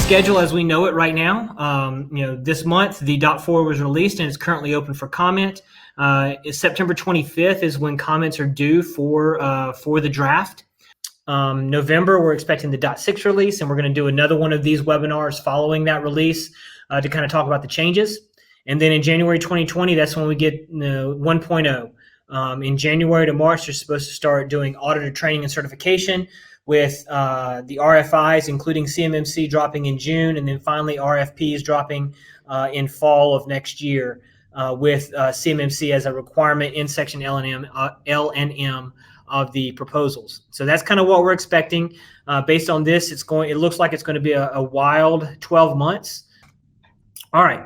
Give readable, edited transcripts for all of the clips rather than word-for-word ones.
schedule as we know it right now. This month the .4 was released and it's currently open for comment. September 25th is when comments are due for the draft. November, we're expecting the .6 release, and we're going to do another one of these webinars following that release to kind of talk about the changes. And then in January 2020, that's when we get 1.0. In January to March, you're supposed to start doing auditor training and certification with the RFIs, including CMMC, dropping in June, and then finally RFPs dropping in fall of next year with CMMC as a requirement in section LNM of the proposals. So that's kind of what we're expecting. Based on this, it looks like it's going to be a wild 12 months. All right.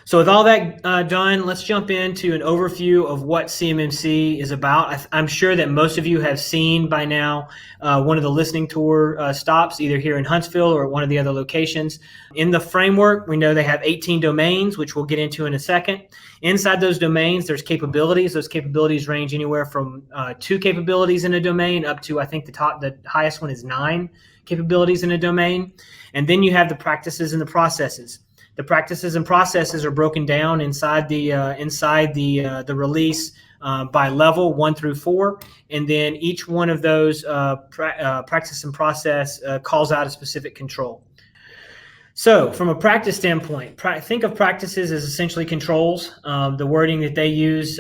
So with all that done, let's jump into an overview of what CMMC is about. I'm sure that most of you have seen by now one of the listening tour stops, either here in Huntsville or at one of the other locations. In the framework, we know they have 18 domains, which we'll get into in a second. Inside those domains, there's capabilities. Those capabilities range anywhere from 2 capabilities in a domain up to, I think the highest one is 9 capabilities in a domain. And then you have the practices and the processes. The practices and processes are broken down inside the release by level 1 through 4, and then each one of those practice and process calls out a specific control. So from a practice standpoint, think of practices as essentially controls. The wording that they use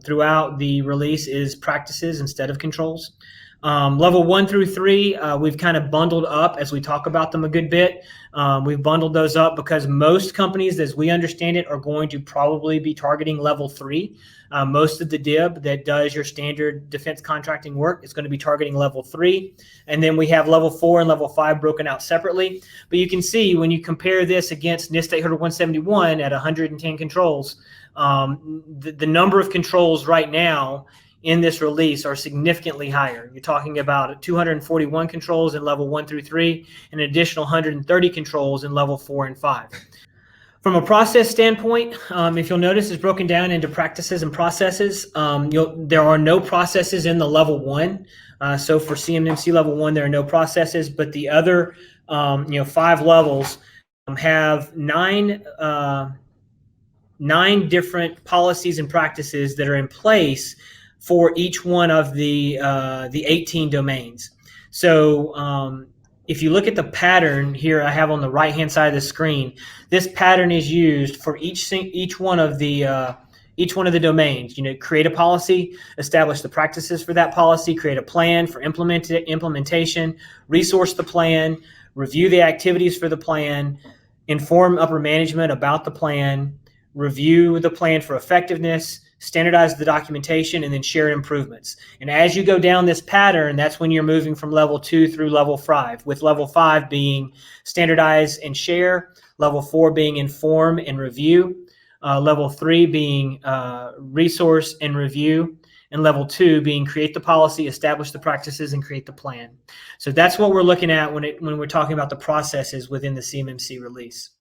throughout the release is practices instead of controls. Level 1 through 3, we've kind of bundled up as we talk about them a good bit. We've bundled those up because most companies, as we understand it, are going to probably be targeting level 3. Most of the DIB that does your standard defense contracting work is going to be targeting level 3. And then we have level 4 and level 5 broken out separately. But you can see when you compare this against NIST 800-171 at 110 controls, the number of controls right now in this release are significantly higher. You're talking about 241 controls in level 1 through 3, and an additional 130 controls in level 4 and 5. From a process standpoint, if you'll notice, it's broken down into practices and processes. There are no processes in the level 1. So for CMMC level 1, there are no processes, but the other 5 levels have 9 different policies and practices that are in place for each one of the 18 domains. So if you look at the pattern here I have on the right-hand side of the screen, this pattern is used for each one of the domains. Create a policy, establish the practices for that policy, create a plan for implementation, resource the plan, review the activities for the plan, inform upper management about the plan, review the plan for effectiveness, standardize the documentation, and then share improvements. And as you go down this pattern, that's when you're moving from level 2 through level 5, with level 5 being standardize and share, level 4 being inform and review, level 3 being resource and review, and level 2 being create the policy, establish the practices, and create the plan. So that's what we're looking at when we're talking about the processes within the CMMC release.